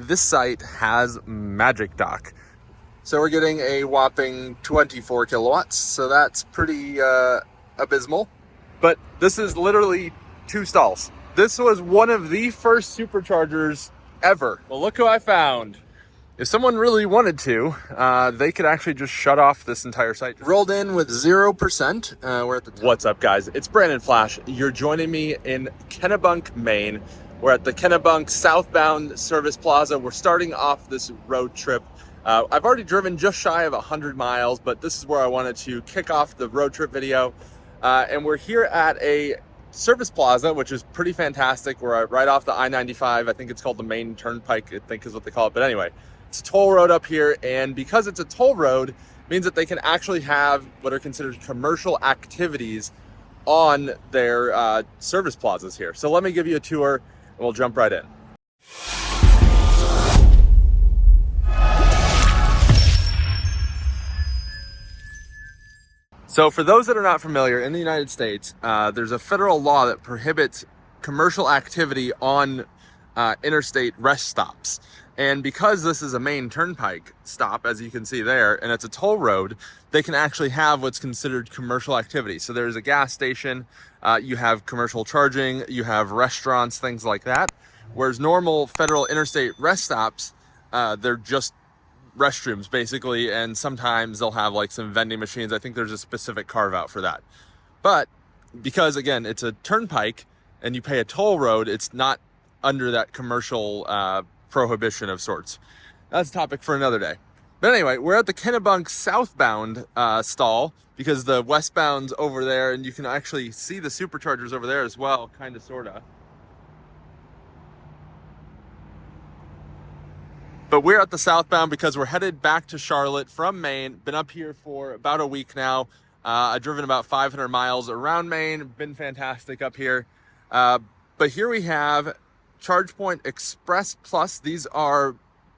This site has Magic Dock. So we're getting a whopping 24 kilowatts, so that's pretty abysmal. But this is literally 2 stalls. This was one of the first superchargers ever. Well, look who I found. If someone really wanted to, they could actually just shut off this entire site. Rolled in with 0%. We're at the top. What's up, guys? It's Brandon Flash. You're joining me in Kennebunk, Maine. We're at the Kennebunk southbound service plaza. We're starting off this road trip. I've already driven just shy of 100 miles, but this is where I wanted to kick off the road trip video. And we're here at a service plaza, which is pretty fantastic. We're right off the I-95. I think it's called the Maine Turnpike, I think is what they call it. But anyway, it's a toll road up here. And because it's a toll road, means that they can actually have what are considered commercial activities on their service plazas here. So let me give you a tour and we'll jump right in. So for those that are not familiar, in the United States, there's a federal law that prohibits commercial activity on interstate rest stops. And because this is a Maine Turnpike stop, as you can see there, and it's a toll road, they can actually have what's considered commercial activity. So there's a gas station, you have commercial charging, you have restaurants, things like that. Whereas normal federal interstate rest stops, they're just restrooms basically, and sometimes they'll have like some vending machines. I think there's a specific carve out for that. But because again, it's a turnpike and you pay a toll road, it's not under that commercial prohibition of sorts. That's a topic for another day. But anyway, we're at the Kennebunk southbound stall because the westbound's over there, and you can actually see the superchargers over there as well, kind of, sort of. But we're at the southbound because we're headed back to Charlotte from Maine. Been up here for about a week now. I've driven about 500 miles around Maine. Been fantastic up here. But here we have ChargePoint Express Plus. These are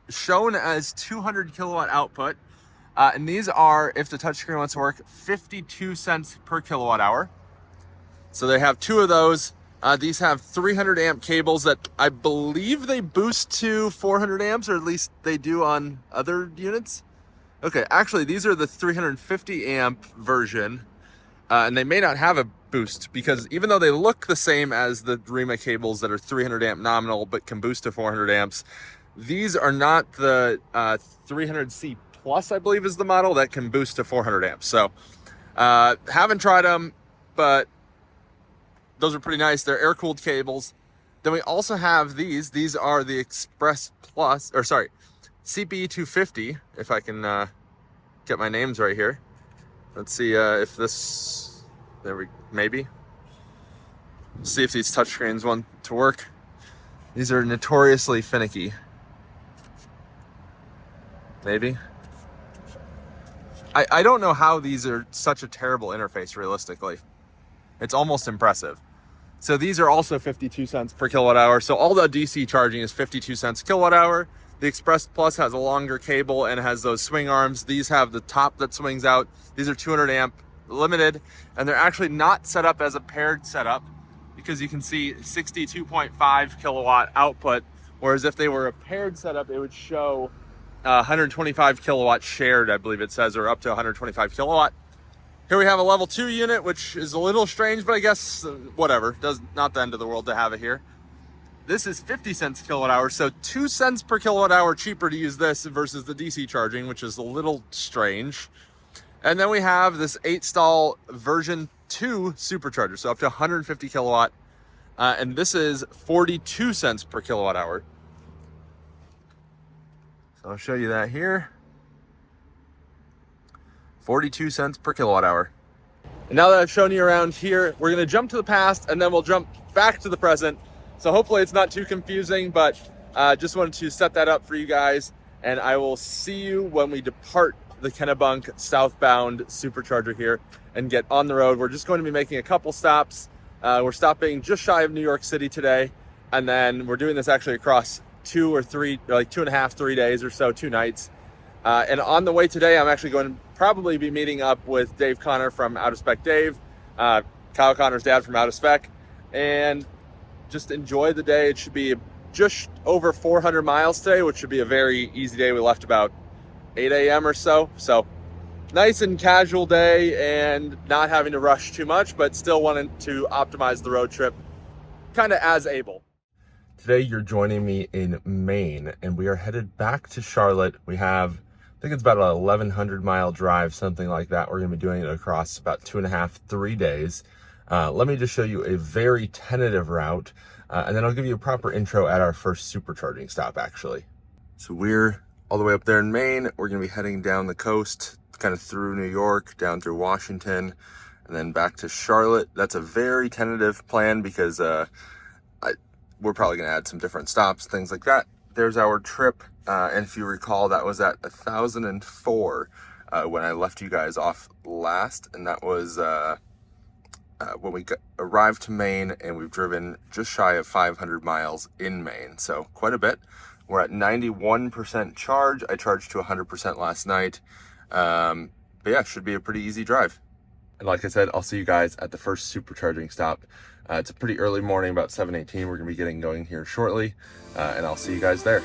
shown as 200 kilowatt output. And these are, if the touchscreen wants to work, 52 cents per kilowatt hour. So they have 2 of those. These have 300 amp cables that I believe they boost to 400 amps, or at least they do on other units. Okay, actually, these are the 350 amp version, and they may not have a boost because even though they look the same as the REMA cables that are 300 amp nominal but can boost to 400 amps, these are not the 300C Plus, I believe is the model, that can boost to 400 amps. So, haven't tried them, but those are pretty nice. They're air-cooled cables. Then we also have these. These are the Express Plus, or sorry, CPE 250, if I can get my names right here. Let's see if this, maybe. See if these touchscreens want to work. These are notoriously finicky. Maybe. I don't know how these are such a terrible interface, realistically. It's almost impressive. So these are also 52 cents per kilowatt hour. So all the DC charging is 52 cents a kilowatt hour. The Express Plus has a longer cable and has those swing arms. These have the top that swings out. These are 200 amp limited, and they're actually not set up as a paired setup because you can see 62.5 kilowatt output. Whereas if they were a paired setup, it would show 125 kilowatt shared, I believe it says, or up to 125 kilowatt. Here we have a level 2 unit, which is a little strange, but I guess whatever. Not the end of the world to have it here. This is 50 cents kilowatt hour, so 2 cents per kilowatt hour cheaper to use this versus the DC charging, which is a little strange. And then we have this 8-stall version 2 supercharger, so up to 150 kilowatt. And this is 42 cents per kilowatt hour. So I'll show you that here. 42 cents per kilowatt hour. And now that I've shown you around here, we're gonna jump to the past and then we'll jump back to the present. So hopefully it's not too confusing, but just wanted to set that up for you guys. And I will see you when we depart the Kennebunk southbound supercharger here and get on the road. We're just going to be making a couple stops. We're stopping just shy of New York City today. And then we're doing this actually across 2 or 3, like 2.5, 3 days or so, 2 nights. And on the way today, I'm actually going to probably be meeting up with Dave Connor from Out of Spec Dave, Kyle Connor's dad from Out of Spec, and just enjoy the day. It should be just over 400 miles today, which should be a very easy day. We left about 8 a.m. or so. So nice and casual day and not having to rush too much, but still wanting to optimize the road trip kind of as able. Today you're joining me in Maine and we are headed back to Charlotte. We have, I think it's about a 1,100 mile drive, something like that. We're gonna be doing it across about 2.5, 3 days. Let me just show you a very tentative route and then I'll give you a proper intro at our first supercharging stop actually. So we're all the way up there in Maine. We're gonna be heading down the coast, kind of through New York, down through Washington, and then back to Charlotte. That's a very tentative plan because we're probably gonna add some different stops, things like that. There's our trip, and if you recall, that was at 1,004 when I left you guys off last, and that was when we arrived to Maine, and we've driven just shy of 500 miles in Maine, so quite a bit. We're at 91% charge. I charged to 100% last night, but yeah, should be a pretty easy drive. And like I said, I'll see you guys at the first supercharging stop. It's a pretty early morning, about 7:18. We're gonna be getting going here shortly, and I'll see you guys there.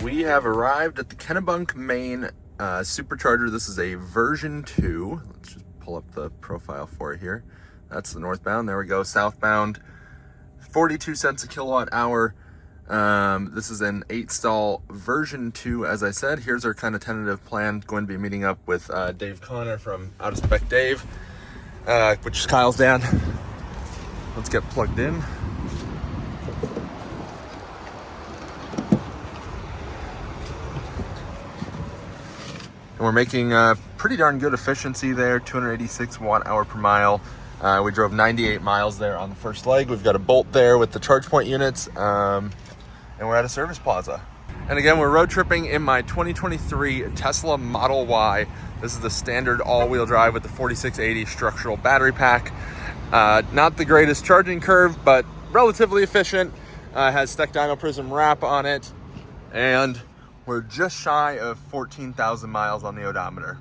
We have arrived at the Kennebunk, Maine supercharger. This is a version 2. Let's just pull up the profile for it here. That's the northbound. There we go. Southbound, 42 cents a kilowatt hour. This is an 8-stall version 2, as I said. Here's our kind of tentative plan. Going to be meeting up with Dave Connor from Out of Spec Dave, which is Kyle's dad. Let's get plugged in. And we're making pretty darn good efficiency there, 286 watt hour per mile. We drove 98 miles there on the first leg. We've got a bolt there with the charge point units, and we're at a service plaza. And again, we're road tripping in my 2023 Tesla Model Y. This is the standard all-wheel drive with the 4680 structural battery pack. Not the greatest charging curve, but relatively efficient. Has Steck Dyno Prism wrap on it, and we're just shy of 14,000 miles on the odometer.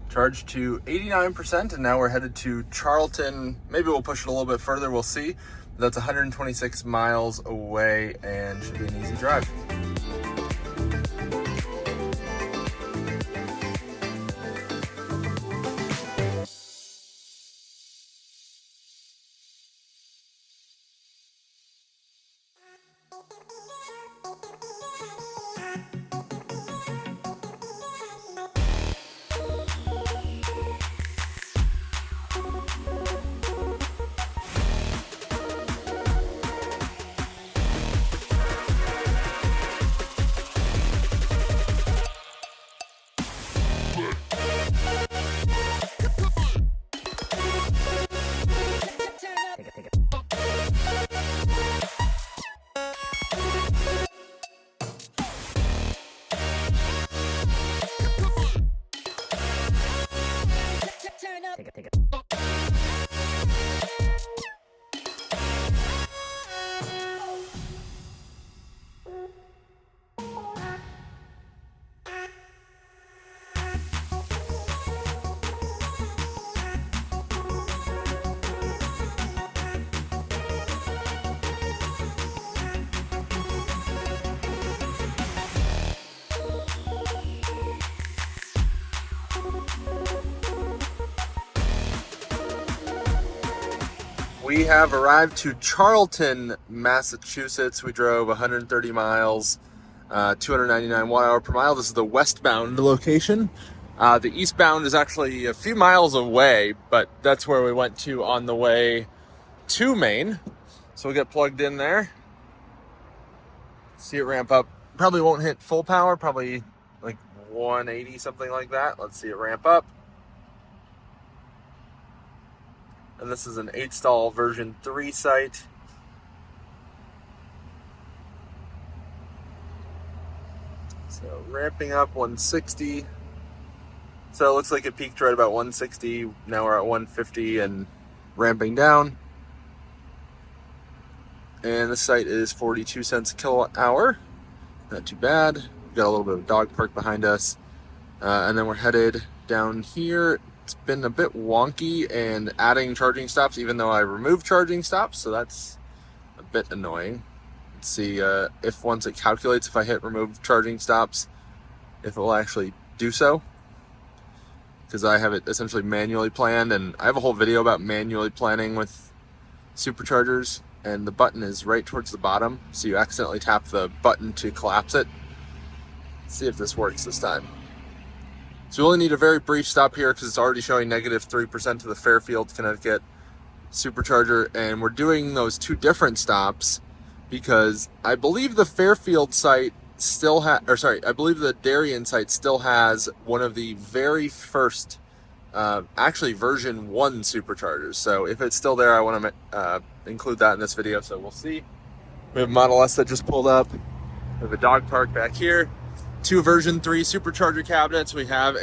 Charged to 89%, and now we're headed to Charlton. Maybe we'll push it a little bit further, we'll see. That's 126 miles away and should be an easy drive. We have arrived to Charlton, Massachusetts. We drove 130 miles, 299 watt-hour per mile. This is the westbound location. The eastbound is actually a few miles away, but that's where we went to on the way to Maine. So we'll get plugged in there. See it ramp up. Probably won't hit full power, probably like 180, something like that. Let's see it ramp up. And this is an 8-stall version 3 site. So ramping up 160. So it looks like it peaked right about 160. Now we're at 150 and ramping down. And the site is 42 cents a kilowatt hour. Not too bad. We've got a little bit of dog park behind us. And then we're headed down here. It's been a bit wonky and adding charging stops, even though I removed charging stops, so that's a bit annoying. Let's see if once it calculates, if I hit remove charging stops, if it will actually do so. Because I have it essentially manually planned, and I have a whole video about manually planning with superchargers, and the button is right towards the bottom, so you accidentally tap the button to collapse it. Let's see if this works this time. So we only need a very brief stop here because it's already showing negative 3% to the Fairfield, Connecticut supercharger. And we're doing those two different stops because I believe the Fairfield site still I believe the Darien site still has one of the very first, actually version 1 superchargers. So if it's still there, I want to include that in this video. So we'll see. We have a Model S that just pulled up. We have a dog park back here. 2 version 3 supercharger cabinets. We have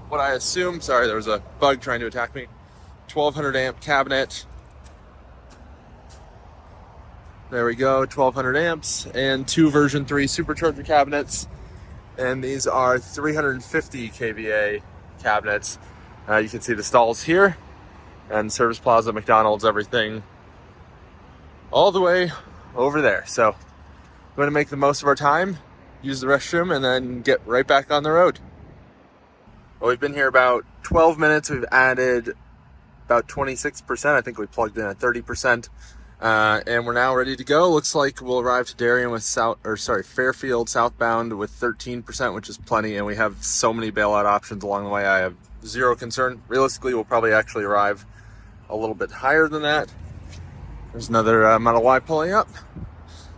what I assume, sorry, there was a bug trying to attack me, 1200 amp cabinet. There we go, 1200 amps, and 2 version 3 supercharger cabinets. And these are 350 kVA cabinets. You can see the stalls here, and Service Plaza, McDonald's, everything all the way over there. So we're going to make the most of our time, use the restroom, and then get right back on the road. Well, we've been here about 12 minutes. We've added about 26%. I think we plugged in at 30%. And we're now ready to go. Looks like we'll arrive to Darien with Fairfield southbound with 13%, which is plenty. And we have so many bailout options along the way. I have zero concern. Realistically, we'll probably actually arrive a little bit higher than that. There's another Model Y pulling up.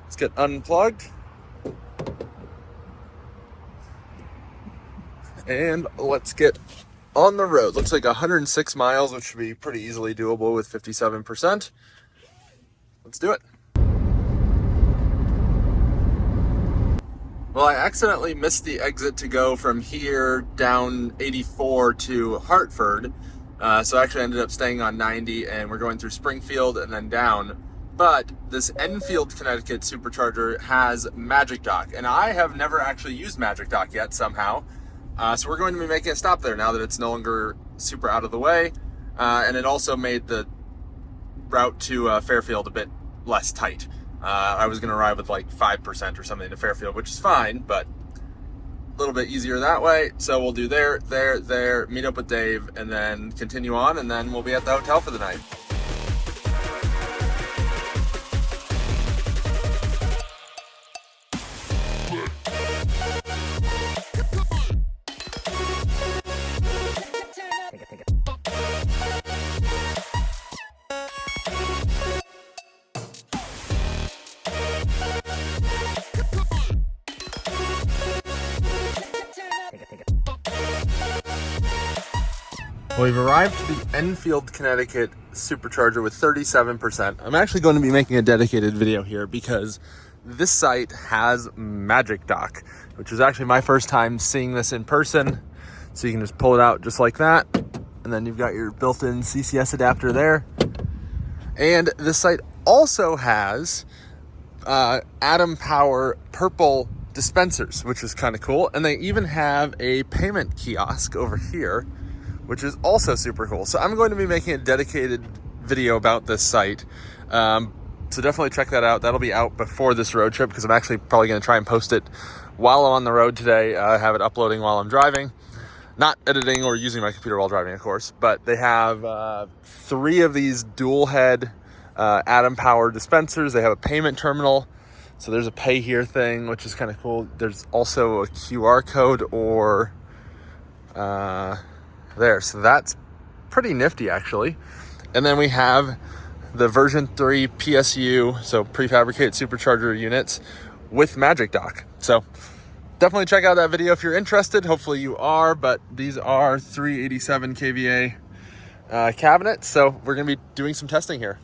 Let's get unplugged. And let's get on the road. Looks like 106 miles, which should be pretty easily doable with 57%. Let's do it. Well, I accidentally missed the exit to go from here down 84 to Hartford. So I actually ended up staying on 90, and we're going through Springfield and then down. But this Enfield, Connecticut supercharger has Magic Dock, and I have never actually used Magic Dock yet somehow. So we're going to be making a stop there now that it's no longer super out of the way. And it also made the route to Fairfield a bit less tight. I was going to arrive with like 5% or something to Fairfield, which is fine, but a little bit easier that way. So we'll do there, meet up with Dave, and then continue on, and then we'll be at the hotel for the night. We've arrived to the Enfield, Connecticut supercharger with 37%. I'm actually going to be making a dedicated video here because this site has Magic Dock, which is actually my first time seeing this in person. So you can just pull it out just like that. And then you've got your built-in CCS adapter there. And this site also has Atom Power purple dispensers, which is kind of cool. And they even have a payment kiosk over here, which is also super cool. So I'm going to be making a dedicated video about this site. So definitely check that out. That'll be out before this road trip because I'm actually probably going to try and post it while I'm on the road today. Have it uploading while I'm driving. Not editing or using my computer while driving, of course. But they have 3 of these dual head Atom Power dispensers. They have a payment terminal. So there's a pay here thing, which is kind of cool. There's also a QR code or there. So that's pretty nifty, actually. And then we have the version 3 PSU, so prefabricated supercharger units with Magic Dock. So definitely check out that video if you're interested. Hopefully you are, but these are 387 kVA cabinets. So we're going to be doing some testing here.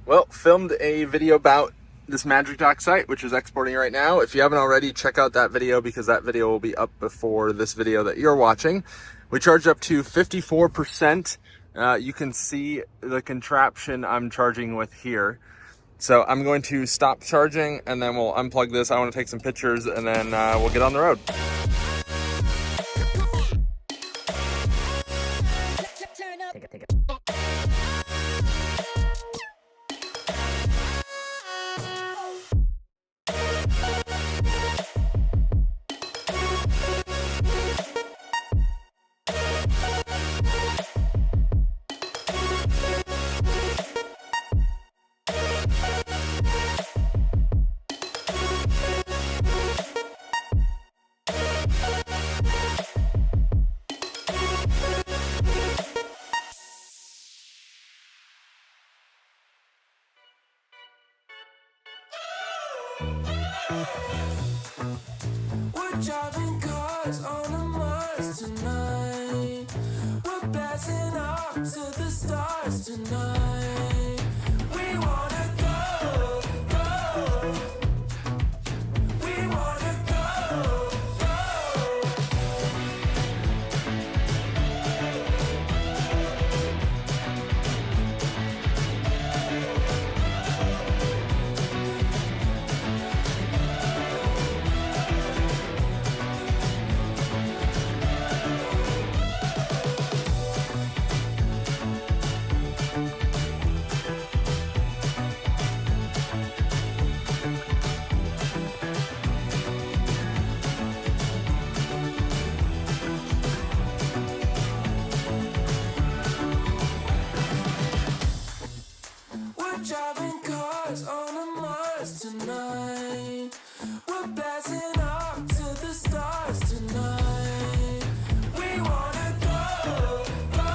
Well, filmed a video about this Magic Dock site, which is exporting right now. If you haven't already, check out that video because that video will be up before this video that you're watching. We charged up to 54%. You can see the contraption I'm charging with here. So I'm going to stop charging and then we'll unplug this. I want to take some pictures and then we'll get on the road. Take it. We're driving cars on a Mars tonight. We're blasting off to the stars tonight. We wanna go, go. We wanna go, go. Driving cars on a Mars tonight. We're blasting off to the stars tonight. We wanna go, go.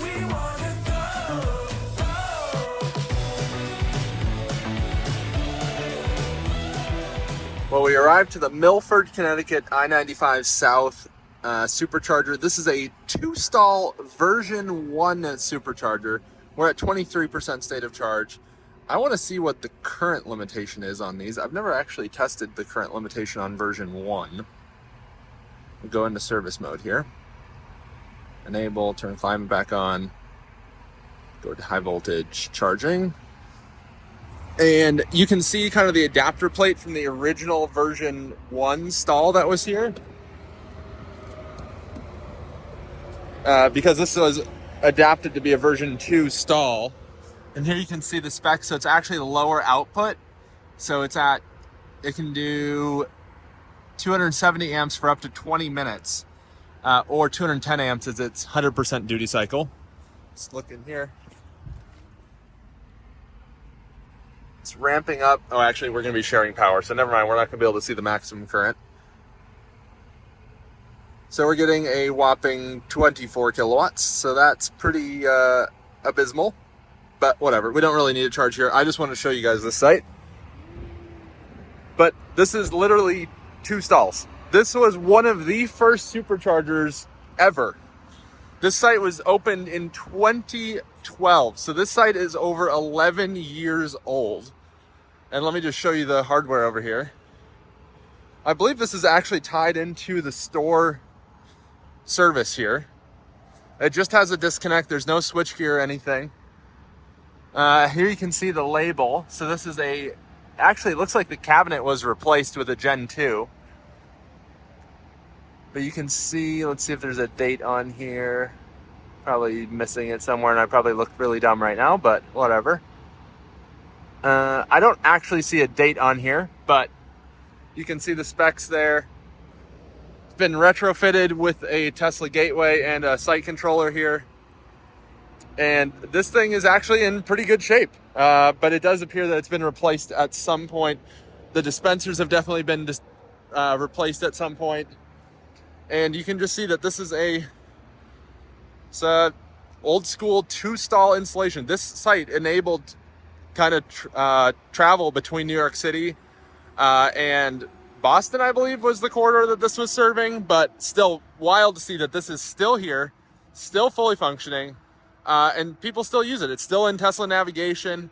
We wanna go, go. Well, we arrived to the Milford, Connecticut I-95 South supercharger. This is a 2-stall version 1 supercharger. We're at 23% state of charge. I want to see what the current limitation is on these. I've never actually tested the current limitation on version 1. We'll go into service mode here. Enable, turn climate back on. Go to high voltage charging. And you can see kind of the adapter plate from the original version 1 stall that was here. Because this was adapted to be a version 2 stall. And here you can see the specs. So it's actually the lower output. So it can do 270 amps for up to 20 minutes, or 210 amps is its 100% duty cycle. Let's look in here. It's ramping up. Oh, actually, we're going to be sharing power, so never mind. We're not going to be able to see the maximum current. So we're getting a whopping 24 kilowatts. So that's pretty abysmal, but whatever. We don't really need a charge here. I just want to show you guys this site. But this is literally 2 stalls. This was one of the first superchargers ever. This site was opened in 2012. So this site is over 11 years old. And let me just show you the hardware over here. I believe this is actually tied into the store service here. It just has a disconnect. There's no switchgear or anything. Here you can see the label. So this is actually it looks like the cabinet was replaced with a Gen 2. But you can see, let's see if there's a date on here. Probably missing it somewhere, and I probably look really dumb right now, but whatever. I don't actually see a date on here, but you can see the specs there. It's been retrofitted with a Tesla gateway and a site controller here. And this thing is actually in pretty good shape, but it does appear that it's been replaced at some point. The dispensers have definitely been replaced at some point. And you can just see that this is it's a old school 2-stall installation. This site enabled kind of travel between New York City and Boston, I believe, was the corridor that this was serving. But still wild to see that this is still here, still fully functioning, and people still use it. It's still in Tesla navigation.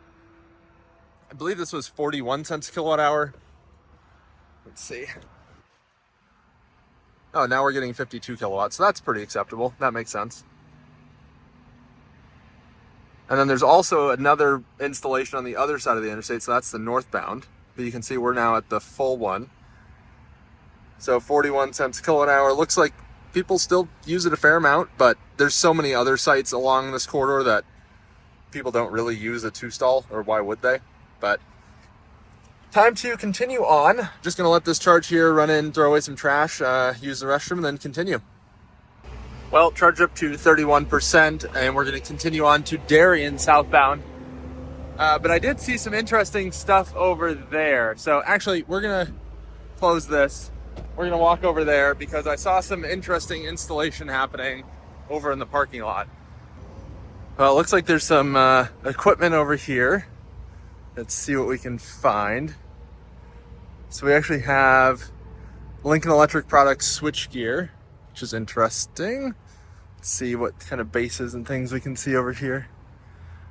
I believe this was 41 cents a kilowatt hour. Let's see. Oh, now we're getting 52 kilowatts, so that's pretty acceptable. That makes sense. And then there's also another installation on the other side of the interstate, so that's the northbound. But you can see we're now at the full one. So 41 cents a kilowatt hour. Looks like people still use it a fair amount, but there's so many other sites along this corridor that people don't really use a 2-stall, or why would they? But time to continue on. Just gonna let this charge here, run in, throw away some trash, use the restroom, and then continue. Well, charge up to 31%, and we're gonna continue on to Darien southbound. But I did see some interesting stuff over there. So actually, we're gonna close this. We're gonna walk over there because I saw some interesting installation happening over in the parking lot. Well, it looks like there's some equipment over here. Let's see what we can find. So we actually have Lincoln Electric Products switchgear, which is interesting. Let's see what kind of bases and things we can see over here.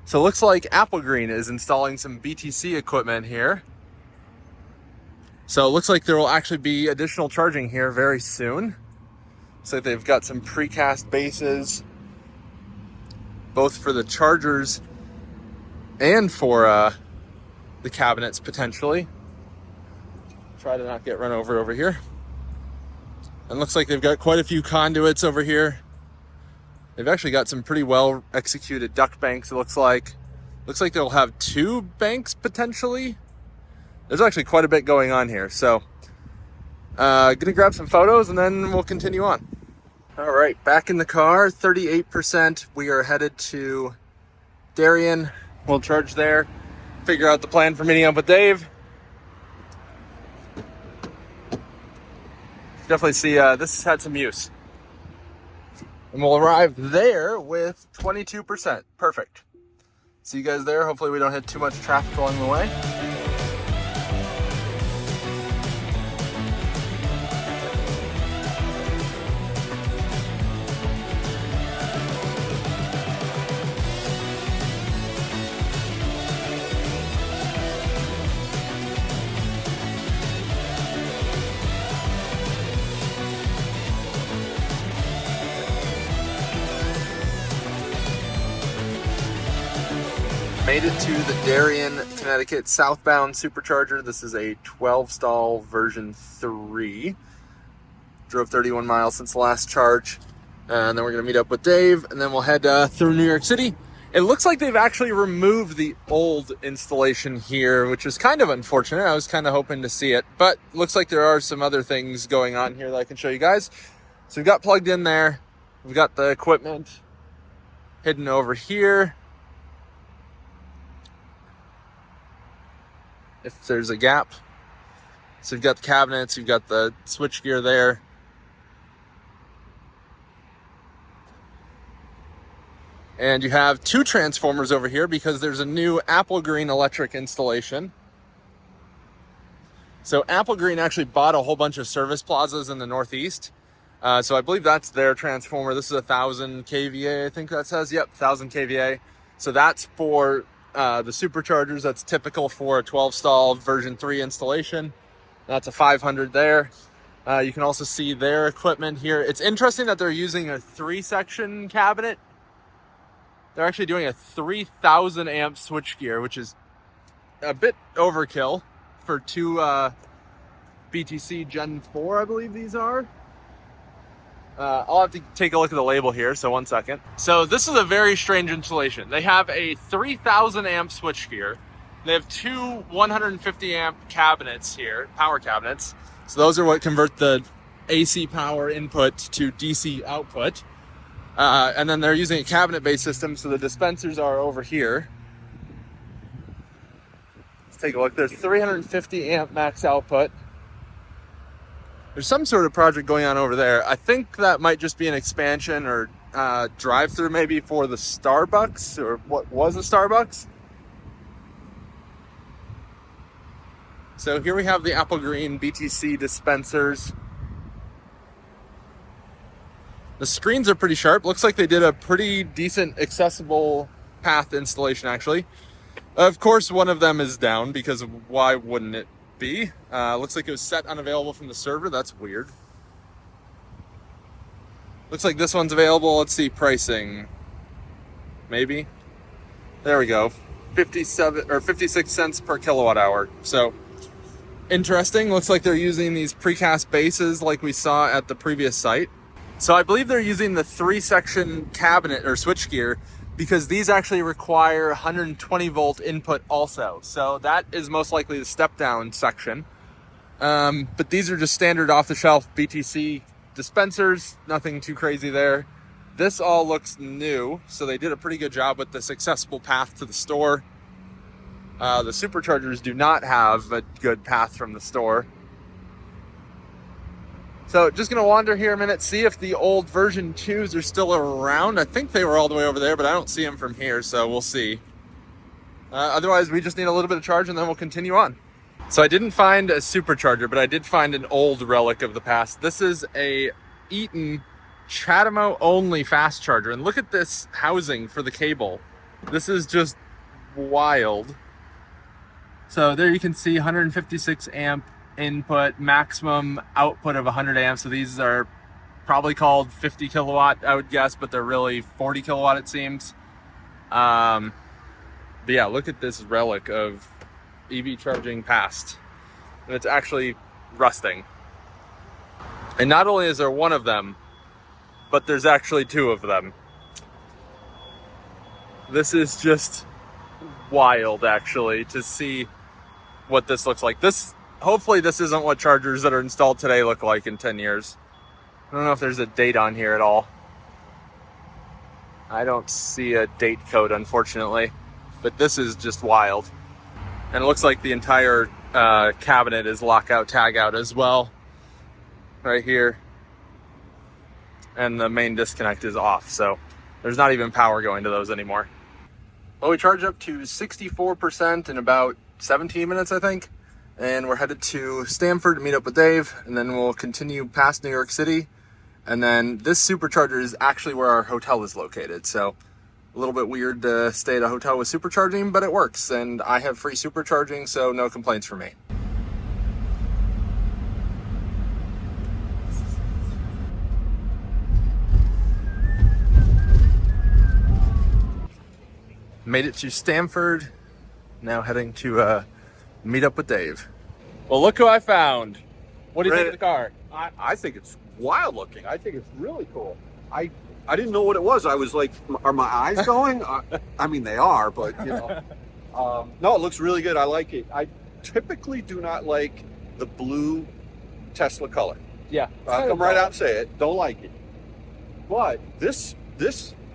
So it looks like Applegreen is installing some BTC equipment here. So it looks like there will actually be additional charging here very soon. So they've got some precast bases, both for the chargers and for the cabinets potentially. Try to not get run over here. And looks like they've got quite a few conduits over here. They've actually got some pretty well executed duct banks, it looks like. Looks like they'll have 2 banks potentially. There's actually quite a bit going on here. So gonna grab some photos and then we'll continue on. All right, back in the car, 38%. We are headed to Darien. We'll charge there, figure out the plan for meeting up with Dave. Definitely see this has had some use. And we'll arrive there with 22%. Perfect. See you guys there. Hopefully we don't hit too much traffic along the way. Made it to the Darien, Connecticut southbound supercharger. This is a 12-stall version 3. Drove 31 miles since the last charge. And then we're going to meet up with Dave, and then we'll head through New York City. It looks like they've actually removed the old installation here, which is kind of unfortunate. I was kind of hoping to see it, but looks like there are some other things going on here that I can show you guys. So we've got plugged in there. We've got the equipment hidden over here. If there's a gap. So you've got the cabinets, you've got the switchgear there. And you have 2 transformers over here because there's a new Applegreen electric installation. So Applegreen actually bought a whole bunch of service plazas in the Northeast. So I believe that's their transformer. This is 1,000 kVA, I think that says. Yep, 1,000 kVA. So that's for the superchargers. That's typical for a 12-stall version 3 installation. That's a 500 there. You can also see their equipment here. It's interesting that they're using a 3-section cabinet. They're actually doing a 3,000 amp switchgear, which is a bit overkill for two BTC Gen 4, I believe these are. I'll have to take a look at the label here, so 1 second. So this is a very strange installation. They have a 3,000 amp switchgear. They have two 150 amp cabinets here, power cabinets. So those are what convert the AC power input to DC output. And then they're using a cabinet-based system, so the dispensers are over here. Let's take a look. There's 350 amp max output. There's some sort of project going on over there. I think that might just be an expansion or drive-through maybe for the Starbucks, or what was a Starbucks. So here we have the Apple Green BTC dispensers. The screens are pretty sharp. Looks like they did a pretty decent accessible path installation, actually. Of course, one of them is down, because why wouldn't it be? Looks like it was set unavailable from the server. That's weird. Looks like this one's available. Let's see, pricing. Maybe. There we go. 57 or 56 cents per kilowatt hour. So interesting. Looks like they're using these precast bases like we saw at the previous site. So I believe they're using the 3-section cabinet or switchgear because these actually require 120 volt input also. So that is most likely the step down section. But these are just standard off the shelf BTC dispensers, nothing too crazy there. This all looks new, so they did a pretty good job with this accessible path to the store. The superchargers do not have a good path from the store. So just gonna wander here a minute, see if the old version 2s are still around. I think they were all the way over there, but I don't see them from here, so we'll see. Otherwise, we just need a little bit of charge and then we'll continue on. So I didn't find a supercharger, but I did find an old relic of the past. This is a Eaton Chatamo only fast charger, and look at this housing for the cable. This is just wild. So there you can see 156 amp input, maximum output of 100 amps. So these are probably called 50 kilowatt, I would guess, but they're really 40 kilowatt, it seems. But yeah, look at this relic of EV charging past, and it's actually rusting. And not only is there one of them, but there's actually two of them. This is just wild, actually, to see what this looks like. Hopefully this isn't what chargers that are installed today look like in 10 years. I don't know if there's a date on here at all. I don't see a date code, unfortunately, but this is just wild. And it looks like the entire cabinet is lockout, tag out as well, right here. And the main disconnect is off, so there's not even power going to those anymore. Well, we charged up to 64% in about 17 minutes, I think. And we're headed to Stamford to meet up with Dave, and then we'll continue past New York City. And then this supercharger is actually where our hotel is located. So a little bit weird to stay at a hotel with supercharging, but it works. And I have free supercharging, so no complaints from me. Made it to Stamford. Now heading to meet up with Dave. Well, look who I found. What do you think of the car? I think it's wild looking. I think it's really cool. I didn't know what it was. I was like, are my eyes going? I mean, they are, but you know. No, it looks really good. I like it. I typically do not like the blue Tesla color. Yeah. I'll come right out and say it. Don't like it. But this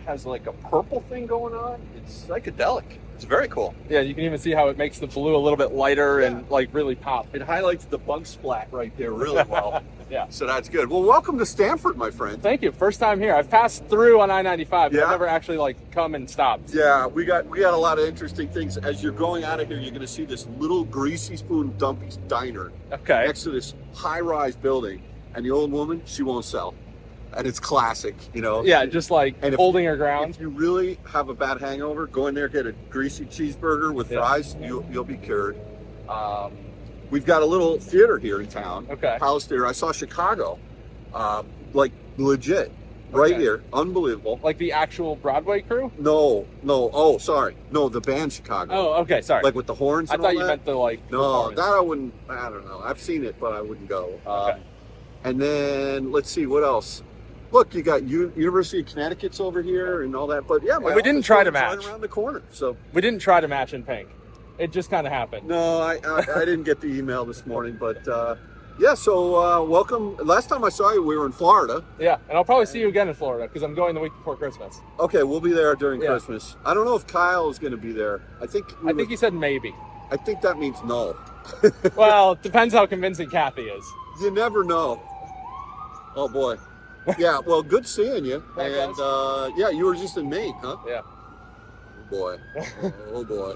has like a purple thing going on. It's psychedelic. It's very cool. Yeah, you can even see how it makes the blue a little bit lighter and like really pop. It highlights the bug splat right there really well. Yeah. So that's good. Well, welcome to Stamford, my friend. Thank you. First time here. I've passed through on I-95, but Yeah. I've never actually like come and stopped. Yeah, we got a lot of interesting things. As you're going out of here, you're going to see this little Greasy Spoon Dumpy's diner Okay. next to this high-rise building, and the old woman, she won't sell, and it's classic, you know. Yeah, just like And if- holding her ground. If you really have a bad hangover, go in there, get a greasy cheeseburger with Yeah. fries. You'll be cured. we've got a little theater here in town. Okay. Palace Theater. I saw Chicago, like legit, right Okay. here. Unbelievable. Like the actual Broadway crew? No. Oh, sorry. No, the band Chicago. Oh, okay. Sorry. Like with the horns. I And thought all you that? meant the like. No, performance. that I wouldn't. I don't know. I've seen it, but I wouldn't go. Okay. And then let's see what else. Look, you got University of Connecticut's over here and all that. But yeah, my We didn't office try to building's match. right around the corner. So We didn't try to match in pink. It just kind of happened. no, I didn't get the email this morning, but yeah. So welcome. Last time I saw you, we were in Florida. Yeah, and I'll probably see you again in Florida because I'm going the week before Christmas. Okay, we'll be there during Yeah. Christmas. I don't know if Kyle is going to be there. I think He said maybe. I think that means no. Well, it depends how convincing Kathy is. You never know. Oh boy. Yeah. Well, good seeing you. And Likewise. yeah, you were just in Maine, huh? Yeah. Oh boy. Oh boy.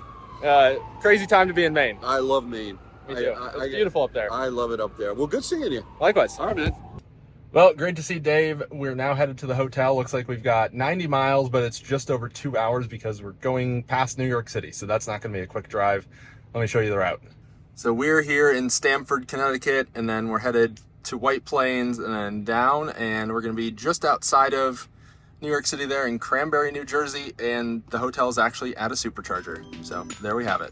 Crazy time to be in Maine. I love Maine. Me too. It's beautiful up there. I love it up there. Well, good seeing you. Likewise. All right, man. Well, great to see Dave. We're now headed to the hotel. Looks like we've got 90 miles, but it's just over 2 hours because we're going past New York City. So that's not going to be a quick drive. Let me show you the route. So we're here in Stamford, Connecticut, and then we're headed to White Plains and then down, and we're going to be just outside of New York City there in Cranberry, New Jersey, and the hotel is actually at a supercharger. So there we have it.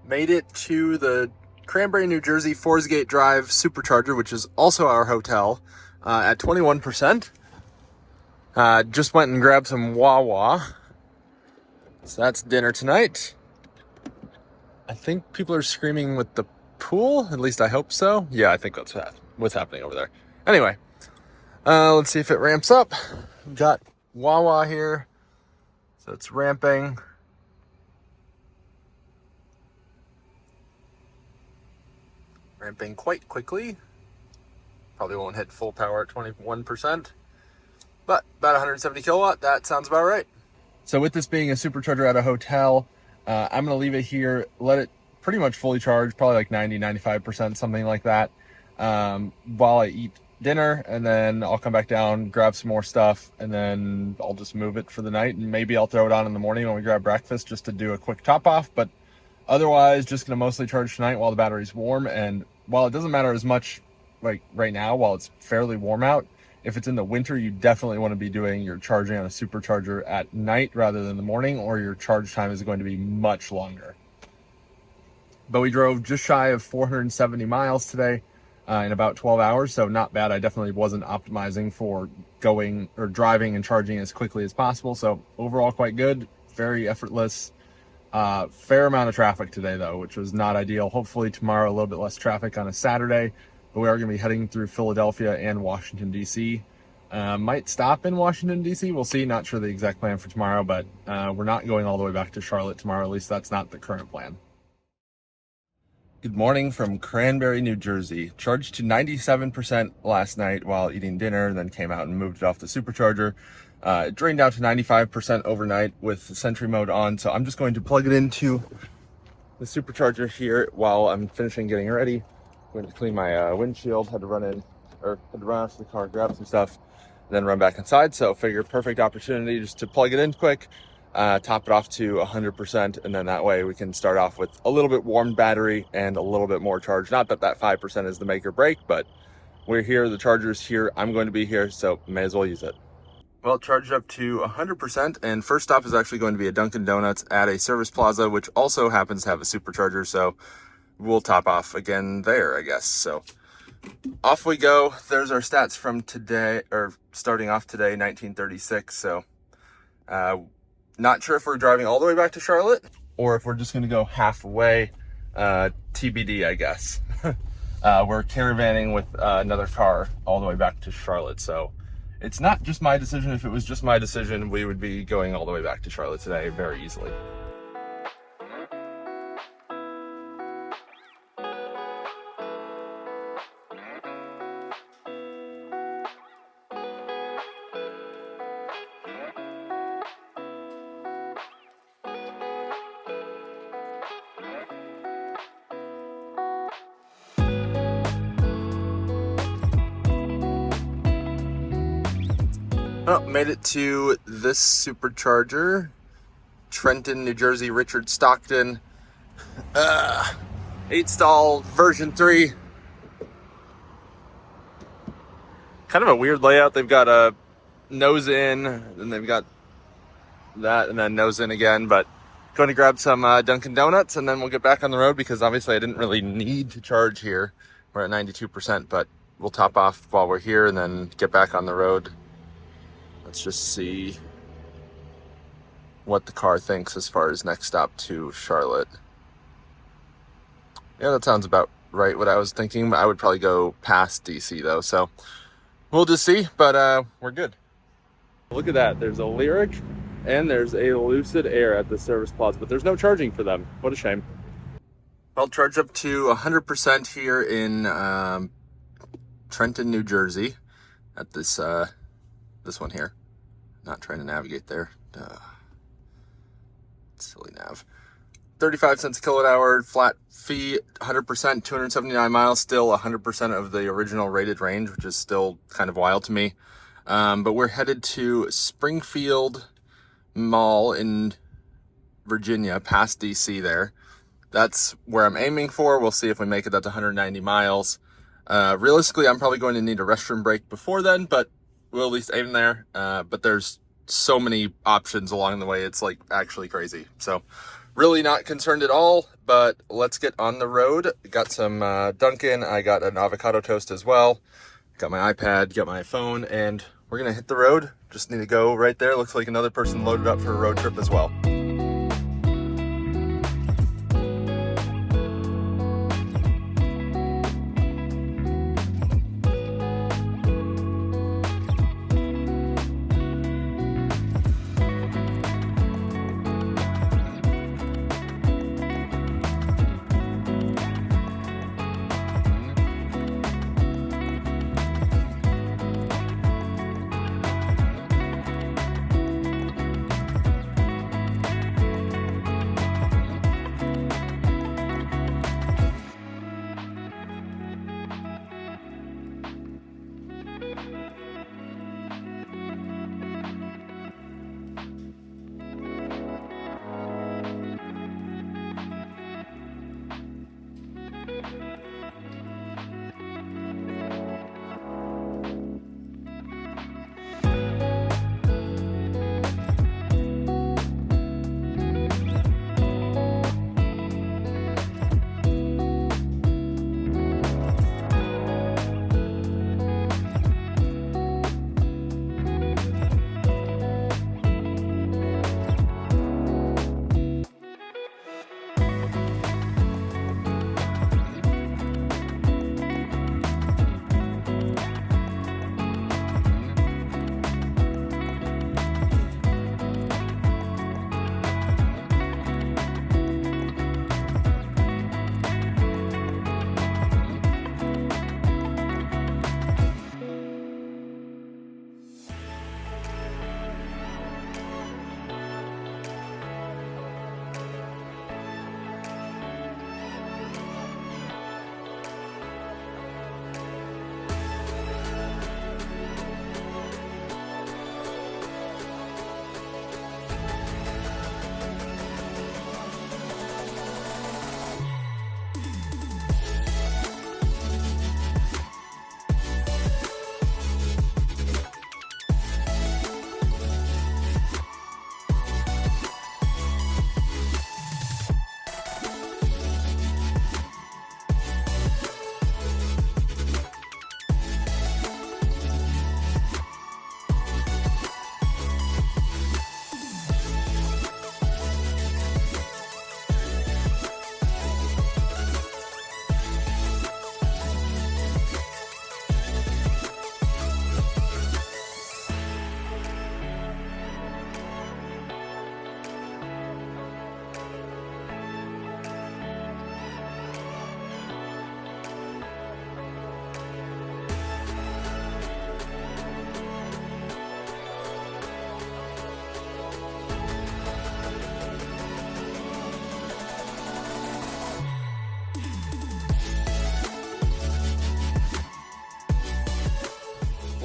Made it to the Cranberry, New Jersey Forsgate Drive Supercharger, which is also our hotel, at 21%. Just went and grabbed some Wawa. So that's dinner tonight. I think people are screaming with the pool. At least I hope so. Yeah, I think that's what's happening over there. Anyway, let's see if it ramps up. We've got Wawa here. So it's ramping. Ramping quite quickly. Probably won't hit full power at 21%. But about 170 kilowatt, that sounds about right. So with this being a supercharger at a hotel, I'm going to leave it here, let it pretty much fully charge, probably like 90, 95%, something like that, while I eat dinner, and then I'll come back down, grab some more stuff, and then I'll just move it for the night, and maybe I'll throw it on in the morning when we grab breakfast just to do a quick top off. But otherwise, just going to mostly charge tonight while the battery's warm. And while it doesn't matter as much like right now while it's fairly warm out. If it's in the winter, you definitely want to be doing your charging on a supercharger at night rather than the morning, or your charge time is going to be much longer. But we drove just shy of 470 miles today in about 12 hours, so not bad. I definitely wasn't optimizing for going or driving and charging as quickly as possible. So overall, quite good, very effortless. Fair amount of traffic today though, which was not ideal. Hopefully tomorrow a little bit less traffic on a Saturday, but we are going to be heading through Philadelphia and Washington, D.C. Might stop in Washington, D.C. We'll see. Not sure the exact plan for tomorrow, but we're not going all the way back to Charlotte tomorrow. At least that's not the current plan. Good morning from Cranberry, New Jersey. Charged to 97% last night while eating dinner, then came out and moved it off the supercharger. It drained out to 95% overnight with the Sentry mode on, so I'm just going to plug it into the supercharger here while I'm finishing getting ready. I'm going to clean my windshield. Had to run out to the car, grab some stuff, then run back inside. So figure perfect opportunity just to plug it in quick, top it off to 100%, and then that way we can start off with a little bit warmed battery and a little bit more charge. Not that that 5% is the make or break, but we're here, the charger's here, I'm going to be here, so may as well use it. Well, charged up to 100%, and first stop is actually going to be a Dunkin' Donuts at a service plaza, which also happens to have a supercharger, so we'll top off again there, I guess. So off we go. There's our stats from today, or starting off today, 1936. So not sure if we're driving all the way back to Charlotte or if we're just going to go halfway. TBD, I guess. We're caravanning with another car all the way back to Charlotte, so it's not just my decision. If it was just my decision, we would be going all the way back to Charlotte today very easily. Oh, made it to this supercharger, Trenton, New Jersey, Richard Stockton, 8-stall version 3. Kind of a weird layout. They've got a nose in, and they've got that, and then nose in again. But going to grab some Dunkin' Donuts, and then we'll get back on the road because obviously I didn't really need to charge here. We're at 92%, but we'll top off while we're here and then get back on the road. Let's just see what the car thinks as far as next stop to Charlotte. Yeah, that sounds about right what I was thinking. I would probably go past DC though, so we'll just see, but we're good. Look at that. There's a Lyric and there's a Lucid Air at the service plaza, but there's no charging for them. What a shame. Well, charged up to 100% here in Trenton, New Jersey at this one here. Not trying to navigate there. Silly nav. 35 cents a kilowatt hour, flat fee, 100%, 279 miles, still 100% of the original rated range, which is still kind of wild to me. But we're headed to Springfield Mall in Virginia, past DC there. That's where I'm aiming for. We'll see if we make it. That's 190 miles. Realistically, I'm probably going to need a restroom break before then, but we'll at least aim there. But there's so many options along the way. It's like actually crazy. So really not concerned at all, but let's get on the road. Got some Dunkin'. I got an avocado toast as well. Got my iPad, got my phone, and we're going to hit the road. Just need to go right there. Looks like another person loaded up for a road trip as well.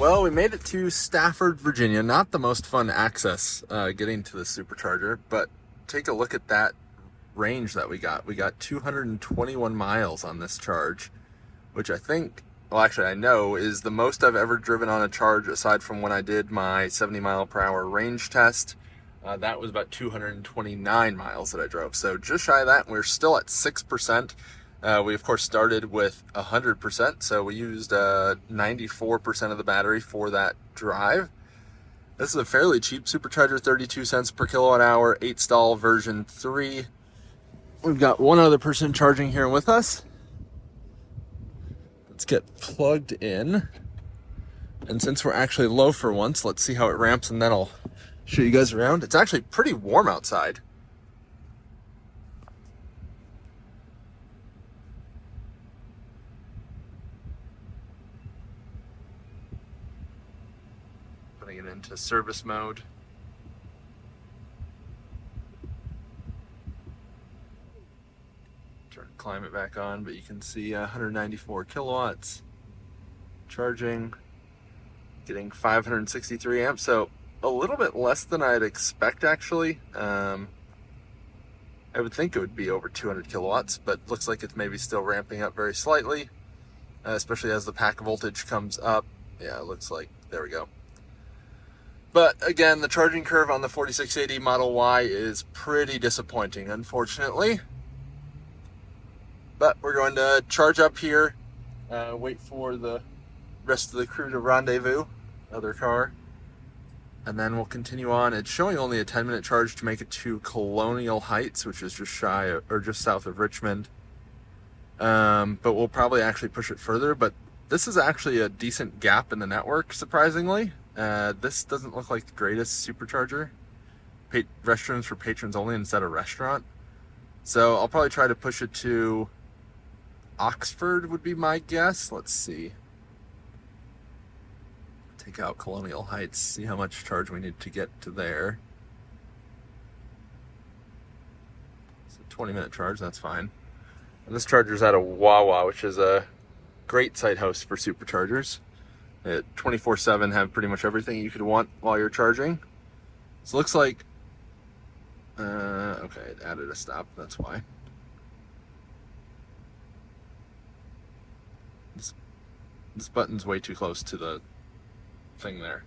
Well, we made it to Stafford, Virginia. Not the most fun access getting to the supercharger, but take a look at that range that we got. We got 221 miles on this charge, which I think, well, actually I know is the most I've ever driven on a charge aside from when I did my 70 mile per hour range test. That was about 229 miles that I drove. So just shy of that, we're still at 6%. We of course started with 100%, so we used 94% of the battery for that drive. This is a fairly cheap supercharger, 32 cents per kilowatt hour, 8 stall version 3. We've got one other person charging here with us. Let's get plugged in. And since we're actually low for once, let's see how it ramps and then I'll show you guys around. It's actually pretty warm outside. Putting it into service mode. Turn climate back on, but you can see 194 kilowatts charging, getting 563 amps, so a little bit less than I'd expect actually. I would think it would be over 200 kilowatts, but looks like it's maybe still ramping up very slightly, especially as the pack voltage comes up. Yeah, it looks like, there we go. But again, the charging curve on the 4680 Model Y is pretty disappointing, unfortunately. But we're going to charge up here, wait for the rest of the crew to rendezvous, other car, and then we'll continue on. It's showing only a 10-minute charge to make it to Colonial Heights, which is just shy of, or just south of Richmond. But we'll probably actually push it further. But this is actually a decent gap in the network, surprisingly. This doesn't look like the greatest supercharger. Restrooms for patrons only instead of restaurant. So I'll probably try to push it to Oxford would be my guess. Let's see. Take out Colonial Heights, see how much charge we need to get to there. It's a 20-minute charge, that's fine. And this charger's out of Wawa, which is a great site host for superchargers. 24/7 have pretty much everything you could want while you're charging. So it looks like, okay, it added a stop, that's why. This button's way too close to the thing there.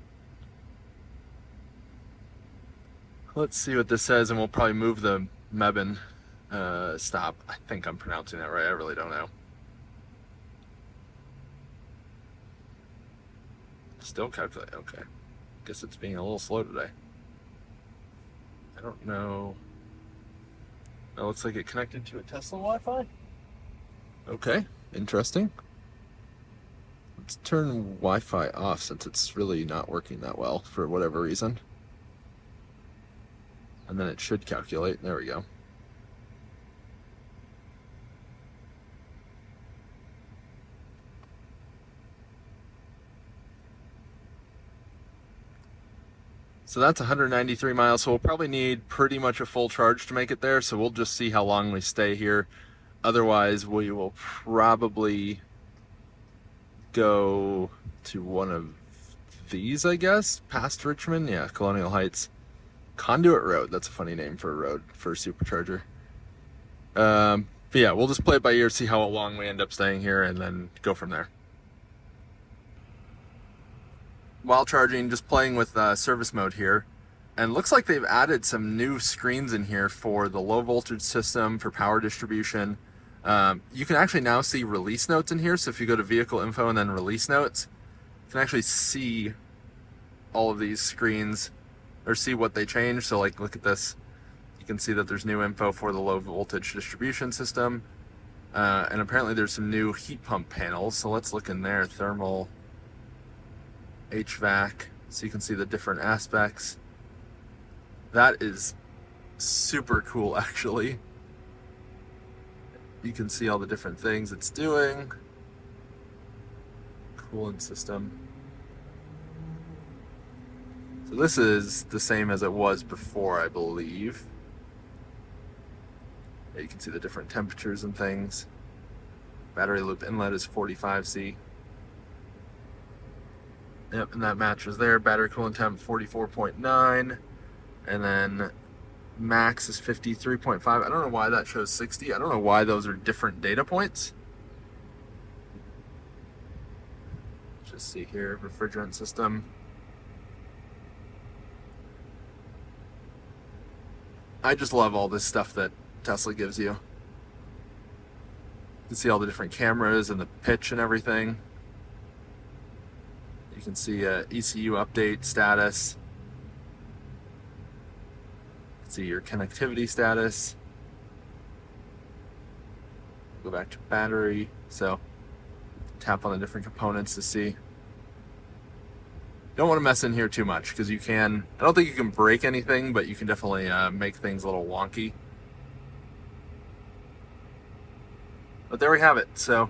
Let's see what this says, and we'll probably move the Mebane stop. I think I'm pronouncing that right, I really don't know. Still calculate, okay. Guess it's being a little slow today. I don't know. It looks like it connected to a Tesla Wi-Fi. Okay, interesting. Let's turn Wi-Fi off since it's really not working that well for whatever reason. And then it should calculate. There we go. So that's 193 miles, so we'll probably need pretty much a full charge to make it there, so we'll just see how long we stay here. Otherwise, we will probably go to one of these, I guess, past Richmond. Yeah, Colonial Heights. Conduit Road, that's a funny name for a road for a supercharger. But yeah, we'll just play it by ear, see how long we end up staying here, and then go from there. While charging, just playing with service mode here, and looks like they've added some new screens in here for the low voltage system, for power distribution. You can actually now see release notes in here, so if you go to vehicle info and then release notes, you can actually see all of these screens or see what they changed. So like, look at this, you can see that there's new info for the low voltage distribution system, and apparently there's some new heat pump panels. So let's look in there, thermal, HVAC, so you can see the different aspects. That is super cool, actually. You can see all the different things it's doing. Coolant system. So this is the same as it was before, I believe. Yeah, you can see the different temperatures and things. Battery loop inlet is 45C. Yep, and that matches there. Battery coolant temp 44.9, and then max is 53.5. I don't know why that shows 60. I don't know why those are different data points. Just see here, refrigerant system. I just love all this stuff that Tesla gives you. You can see all the different cameras and the pitch and everything. You can see ECU update status. You can see your connectivity status. Go back to battery. So tap on the different components to see. Don't want to mess in here too much because you can, I don't think you can break anything, but you can definitely make things a little wonky. But there we have it. So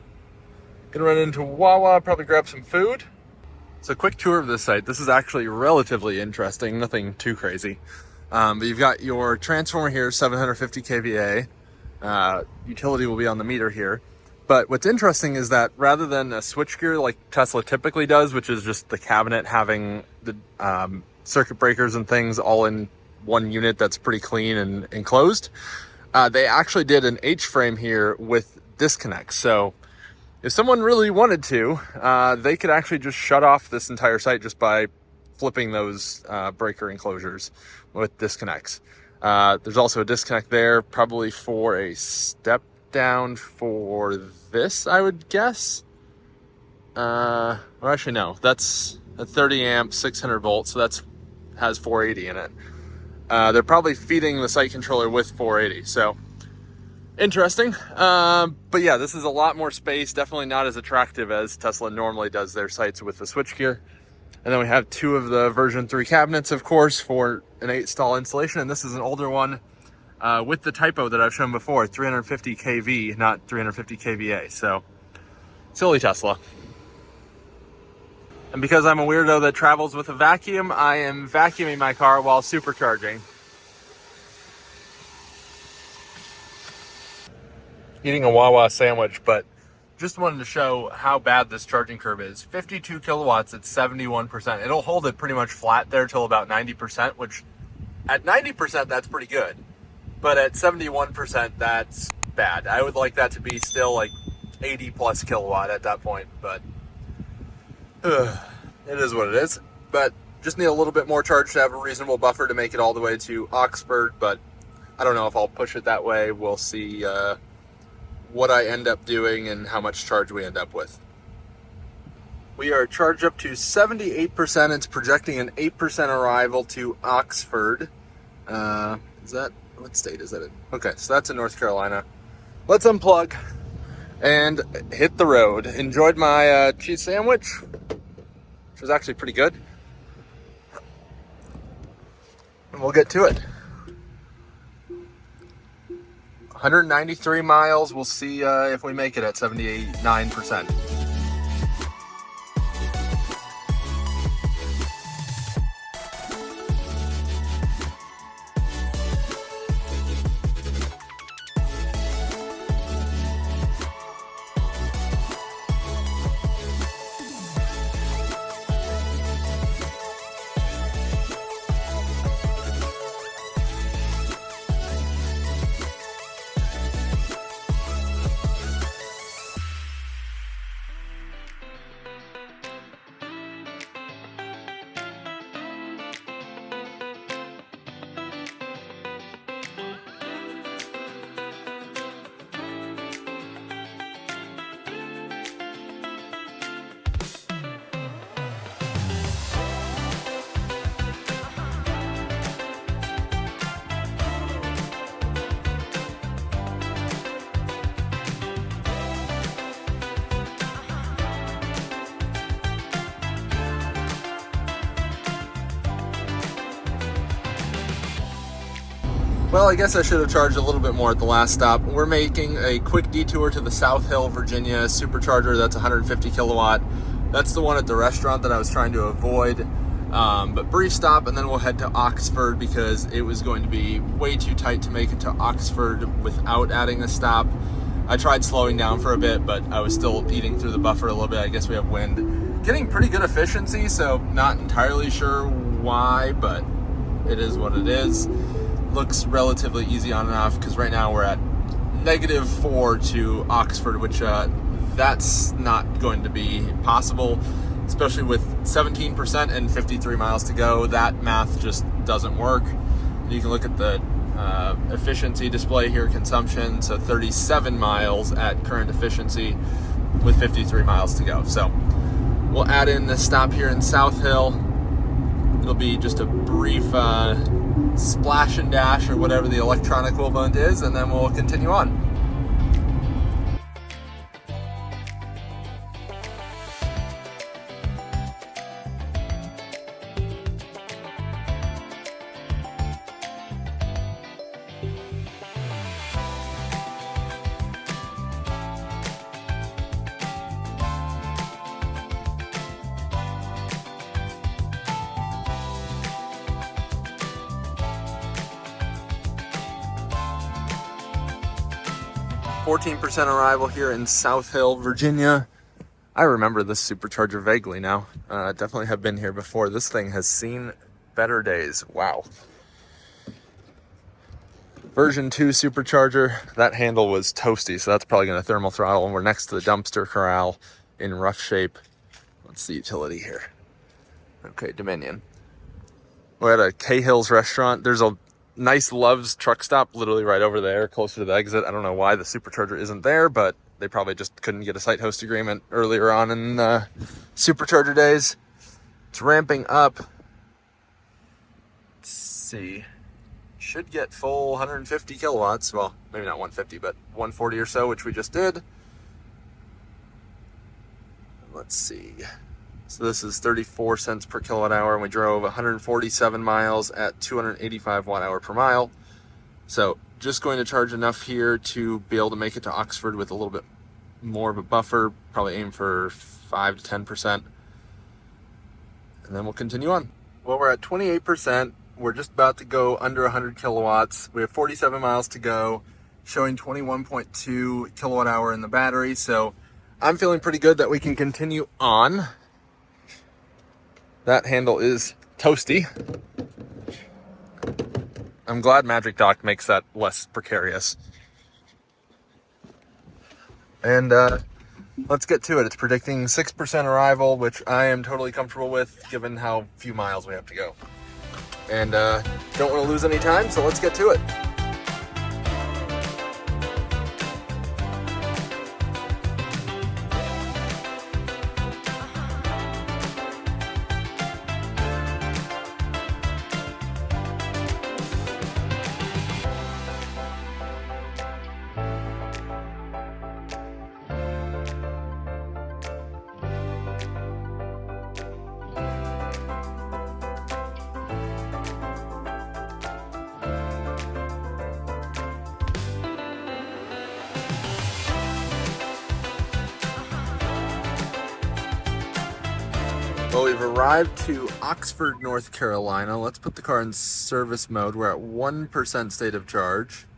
gonna run into Wawa, probably grab some food. So quick tour of this site. This is actually relatively interesting, nothing too crazy. But you've got your transformer here, 750 kVA. Utility will be on the meter here. But what's interesting is that rather than a switchgear like Tesla typically does, which is just the cabinet having the circuit breakers and things all in one unit that's pretty clean and enclosed, they actually did an H-frame here with disconnects. So if someone really wanted to, they could actually just shut off this entire site just by flipping those breaker enclosures with disconnects. There's also a disconnect there, probably for a step down for this, I would guess. Or actually no, that's a 30 amp, 600 volts, so that's has 480 in it. They're probably feeding the site controller with 480, so interesting. But yeah, this is a lot more space, definitely not as attractive as Tesla normally does their sites with the switchgear. And then we have two of the version 3 cabinets, of course, for an 8-stall installation, and this is an older one with the typo that I've shown before, 350 kV, not 350 kVA. So silly Tesla. And because I'm a weirdo that travels with a vacuum, I am vacuuming my car while supercharging. Eating a Wawa sandwich, but just wanted to show how bad this charging curve is. 52 kilowatts at 71%. It'll hold it pretty much flat there till about 90%, which at 90%, that's pretty good. But at 71%, that's bad. I would like that to be still like 80 plus kilowatt at that point, but it is what it is. But just need a little bit more charge to have a reasonable buffer to make it all the way to Oxford, but I don't know if I'll push it that way. We'll see what I end up doing and how much charge we end up with. We are charged up to 78%. It's projecting an 8% arrival to Oxford. Is that, what state is that in? Okay, so that's in North Carolina. Let's unplug and hit the road. Enjoyed my cheese sandwich, which was actually pretty good. And we'll get to it. 193 miles. We'll see if we make it at 79%. Well, I guess I should have charged a little bit more at the last stop. We're making a quick detour to the South Hill, Virginia supercharger. That's 150 kilowatt. That's the one at the restaurant that I was trying to avoid. But brief stop, and then we'll head to Oxford because it was going to be way too tight to make it to Oxford without adding a stop. I tried slowing down for a bit, but I was still eating through the buffer a little bit. I guess we have wind getting pretty good efficiency, so not entirely sure why, but it is what it is. Looks relatively easy on and off, because right now we're at -4 to Oxford, which that's not going to be possible, especially with 17% and 53 miles to go. That math just doesn't work. You can look at the efficiency display here, consumption, so 37 miles at current efficiency with 53 miles to go. So we'll add in this stop here in South Hill. It'll be just a brief splash and dash, or whatever the electronic equivalent is, and then we'll continue on. %, arrival here in South Hill, Virginia. I remember this supercharger vaguely now. Definitely have been here before. This thing has seen better days. Wow. Version 2 supercharger. That handle was toasty, so that's probably going to thermal throttle. And we're next to the dumpster corral in rough shape. What's the utility here? Okay, Dominion. We're at a Cahill's restaurant. There's a nice Love's truck stop literally right over there, closer to the exit. I don't know why the supercharger isn't there, but they probably just couldn't get a site host agreement earlier on in supercharger days. It's ramping up. Let's see. Should get full 150 kilowatts. Well, maybe not 150, but 140 or so, which we just did. Let's see. So this is 34 cents per kilowatt hour, and we drove 147 miles at 285 watt hour per mile. So just going to charge enough here to be able to make it to Oxford with a little bit more of a buffer, probably aim for 5 to 10%. And then we'll continue on. Well, we're at 28%. We're just about to go under 100 kilowatts. We have 47 miles to go, showing 21.2 kilowatt hour in the battery. So I'm feeling pretty good that we can continue on. That handle is toasty. I'm glad Magic Dock makes that less precarious. And let's get to it. It's predicting 6% arrival, which I am totally comfortable with given how few miles we have to go. And don't want to lose any time, so let's get to it. Well, we've arrived to Oxford, North Carolina. Let's put the car in service mode. We're at 1% state of charge.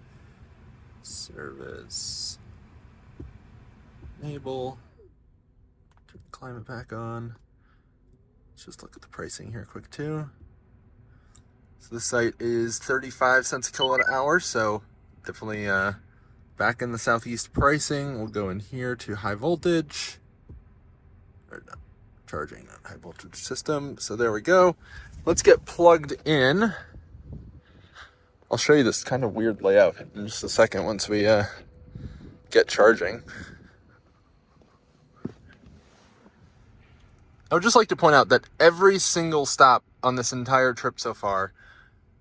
Service. Enable. Turn the climate back on. Let's just look at the pricing here quick too. So this site is 35 cents a kilowatt hour, so definitely back in the southeast pricing. We'll go in here to high voltage. Or no. Charging that high voltage system. So there we go. Let's get plugged in. I'll show you this kind of weird layout in just a second once we get charging. I would just like to point out that every single stop on this entire trip so far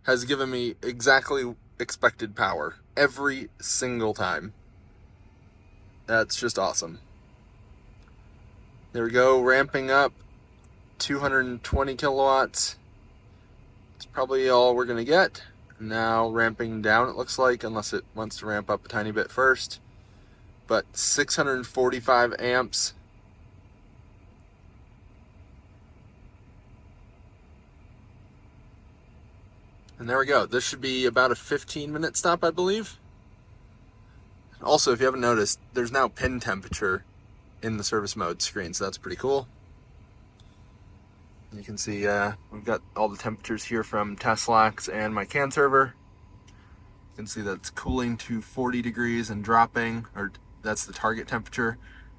has given me exactly expected power. Every single time. That's just awesome. There we go, ramping up, 220 kilowatts. It's probably all we're gonna get. Now ramping down, it looks like, unless it wants to ramp up a tiny bit first. But 645 amps. And there we go. This should be about a 15-minute stop, I believe. Also, if you haven't noticed, there's now pin temperature in the service mode screen, so that's pretty cool. You can see we've got all the temperatures here from Teslax and my CAN server. You can see that it's cooling to 40 degrees and dropping, or that's the target temperature.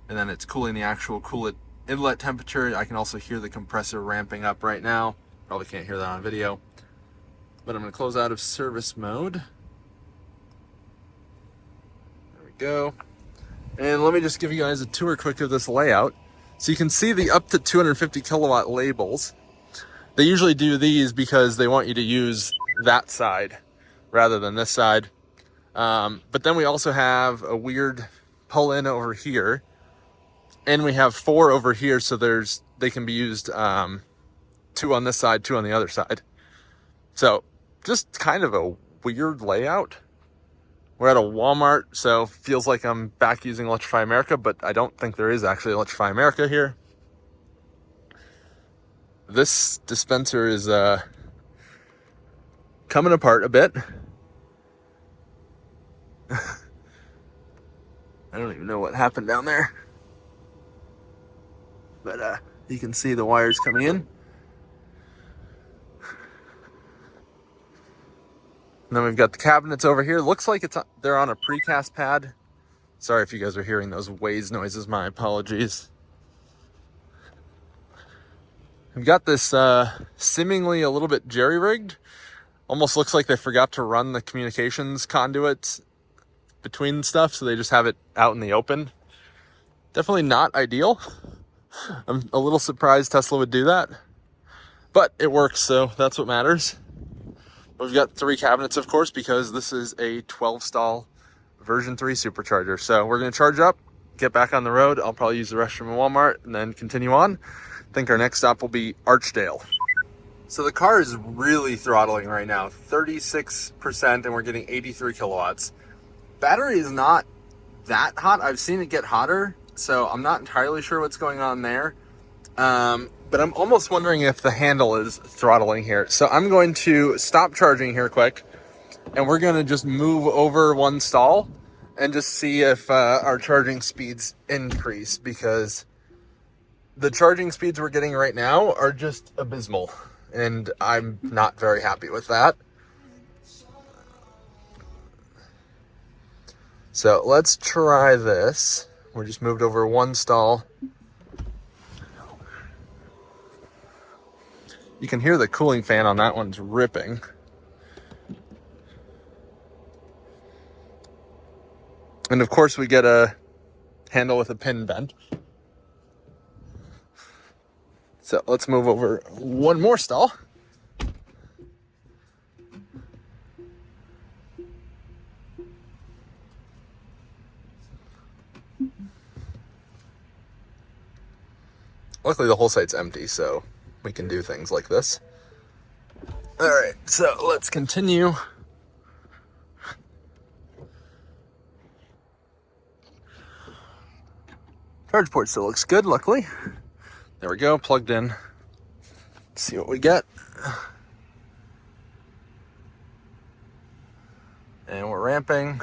And then it's cooling the actual coolant inlet temperature. I can also hear the compressor ramping up right now. Probably can't hear that on video. But I'm going to close out of service mode. There we go. And let me just give you guys a tour quick of this layout. So you can see the up to 250 kilowatt labels. They usually do these because they want you to use that side rather than this side. But then we also have a weird pull in over here. And we have 4 over here, so they can be used 2 on this side, 2 on the other side. So just kind of a weird layout. We're at a Walmart, so feels like I'm back using Electrify America, but I don't think there is actually Electrify America here. This dispenser is coming apart a bit. I don't even know what happened down there. But you can see the wires coming in. And then we've got the cabinets over here. Looks like they're on a precast pad. Sorry if you guys are hearing those Waze noises, my apologies. We've got this seemingly a little bit jerry-rigged. Almost looks like they forgot to run the communications conduits between stuff, so they just have it out in the open. Definitely not ideal. I'm a little surprised Tesla would do that. But it works, so that's what matters. We've got 3 cabinets, of course, because this is a 12-stall version 3 supercharger. So we're going to charge up, get back on the road. I'll probably use the restroom in Walmart and then continue on. I think our next stop will be Archdale. So the car is really throttling right now, 36%, and we're getting 83 kilowatts. Battery is not that hot. I've seen it get hotter, so I'm not entirely sure what's going on there. But I'm almost wondering if the handle is throttling here. So I'm going to stop charging here quick, and we're going to just move over 1 stall and just see if our charging speeds increase, because the charging speeds we're getting right now are just abysmal, and I'm not very happy with that. So let's try this. We're just moved over 1 stall. You can hear the cooling fan on that one's ripping. And of course we get a handle with a pin bent. So let's move over 1 more stall. Luckily the whole site's empty, so we can do things like this. All right, so let's continue. Charge port still looks good, luckily. There we go, plugged in. Let's see what we get. And we're ramping.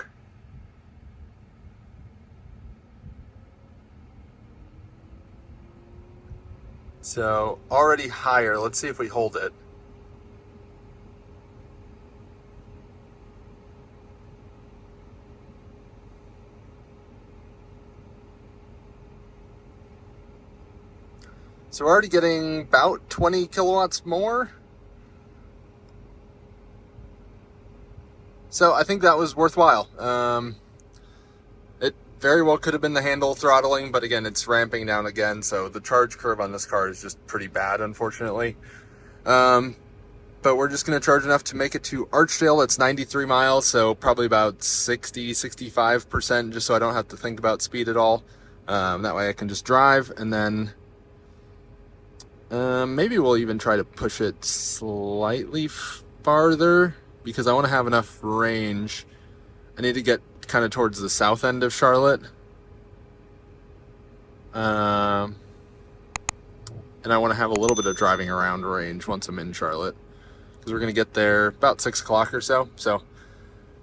So already higher. Let's see if we hold it. So we're already getting about 20 kilowatts more. So I think that was worthwhile. It very well could have been the handle throttling, but again, it's ramping down again. So the charge curve on this car is just pretty bad, unfortunately. But we're just going to charge enough to make it to Archdale. That's 93 miles, so probably about 65%, just so I don't have to think about speed at all. That way I can just drive, and then maybe we'll even try to push it slightly farther, because I want to have enough range. I need to get kind of towards the south end of Charlotte. And I want to have a little bit of driving around range once I'm in Charlotte, because we're going to get there about 6 o'clock or so. So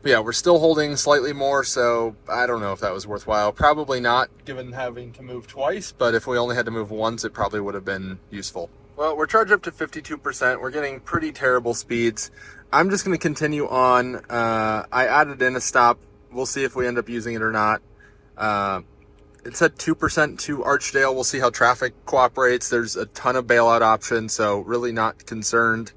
yeah, we're still holding slightly more, so I don't know if that was worthwhile. Probably not, given having to move twice, but if we only had to move once, it probably would have been useful. Well, we're charged up to 52%. We're getting pretty terrible speeds. I'm just going to continue on. I added in a stop. We'll see if we end up using it or not. It said 2% to Archdale. We'll see how traffic cooperates. There's a ton of bailout options, so really not concerned.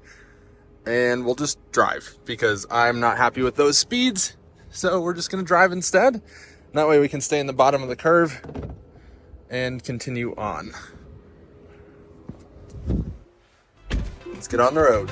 And we'll just drive because I'm not happy with those speeds. So we're just going to drive instead. That way we can stay in the bottom of the curve and continue on. Let's get on the road.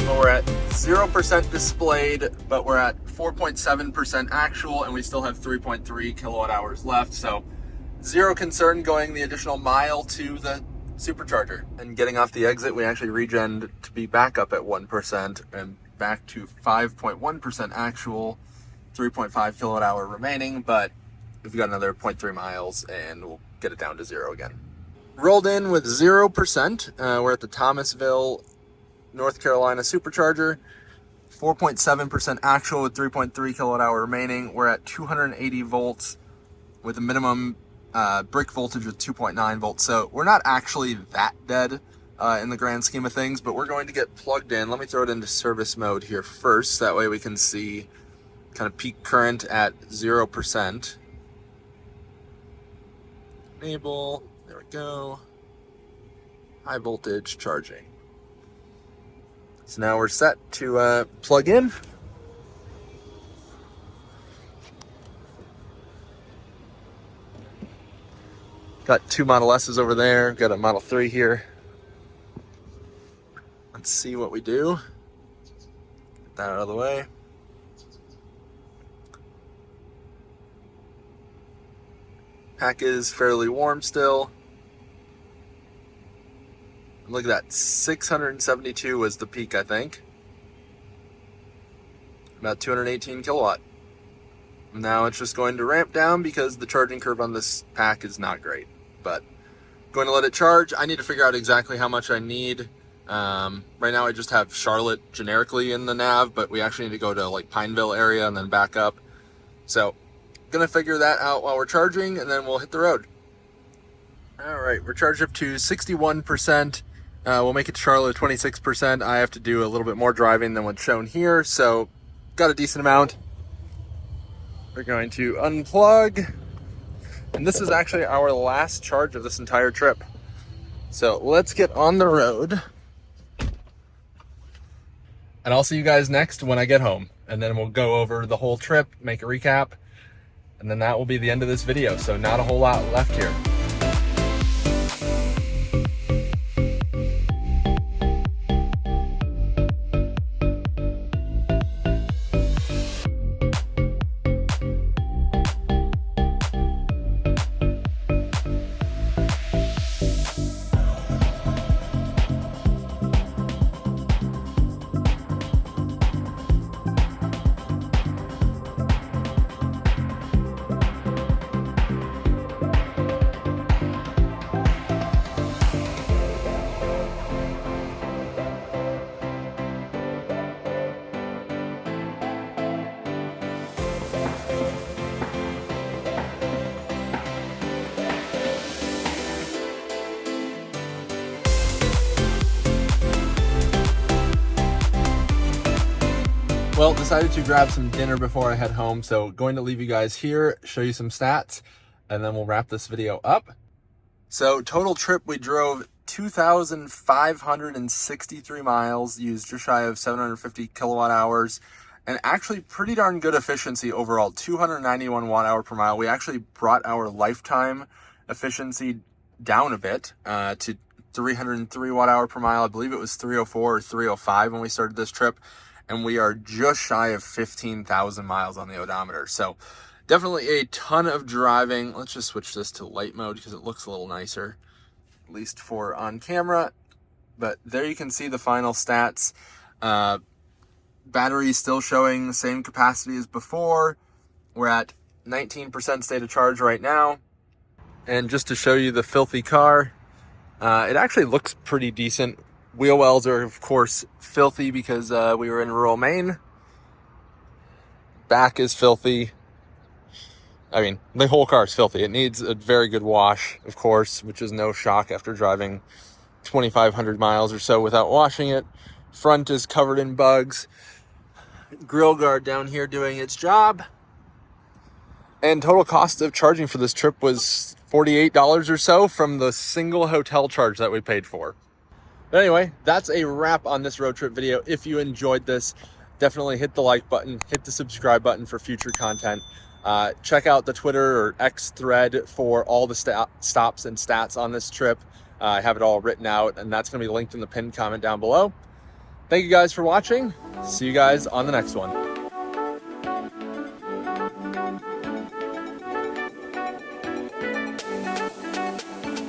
We're at 0% displayed, but we're at 4.7% actual, and we still have 3.3 kilowatt hours left. So zero concern going the additional mile to the supercharger. And getting off the exit, we actually regened to be back up at 1% and back to 5.1% actual, 3.5 kilowatt hour remaining, but we've got another 0.3 miles and we'll get it down to zero again. Rolled in with 0%. We're at the Thomasville, North Carolina supercharger, 4.7% actual with 3.3 kilowatt hour remaining. We're at 280 volts with a minimum brick voltage of 2.9 volts. So we're not actually that dead in the grand scheme of things, but we're going to get plugged in. Let me throw it into service mode here first. That way we can see kind of peak current at 0%. Enable, there we go. High voltage charging. So now we're set to plug in. Got two Model S's over there. Got a Model 3 here. Let's see what we do. Get that out of the way. Pack is fairly warm still. Look at that, 672 was the peak, I think. About 218 kilowatt. Now it's just going to ramp down because the charging curve on this pack is not great. But going to let it charge. I need to figure out exactly how much I need. Right now I just have Charlotte generically in the nav, but we actually need to go to like Pineville area and then back up. So gonna figure that out while we're charging and then we'll hit the road. All right, we're charged up to 61%. We'll make it to Charlotte 26%. I have to do a little bit more driving than what's shown here, so got a decent amount. We're going to unplug. And this is actually our last charge of this entire trip. So let's get on the road. And I'll see you guys next when I get home. And then we'll go over the whole trip, make a recap. And then that will be the end of this video. So not a whole lot left here. Well, decided to grab some dinner before I head home, so going to leave you guys here, show you some stats, and then we'll wrap this video up. So total trip, we drove 2,563 miles, used just shy of 750 kilowatt hours, and actually pretty darn good efficiency overall, 291 watt hour per mile. We actually brought our lifetime efficiency down a bit to 303 watt hour per mile. I believe it was 304 or 305 when we started this trip, and we are just shy of 15,000 miles on the odometer. So definitely a ton of driving. Let's just switch this to light mode because it looks a little nicer, at least for on camera. But there you can see the final stats. Battery still showing the same capacity as before. We're at 19% state of charge right now. And just to show you the filthy car, it actually looks pretty decent. Wheel wells are, of course, filthy because we were in rural Maine. Back is filthy. I mean, the whole car is filthy. It needs a very good wash, of course, which is no shock after driving 2,500 miles or so without washing it. Front is covered in bugs. Grill guard down here doing its job. And total cost of charging for this trip was $48 or so from the single hotel charge that we paid for. But anyway, that's a wrap on this road trip video. If you enjoyed this, definitely hit the like button, hit the subscribe button for future content. Check out the Twitter or X thread for all the stops and stats on this trip. I have it all written out, and that's going to be linked in the pinned comment down below. Thank you guys for watching. See you guys on the next one.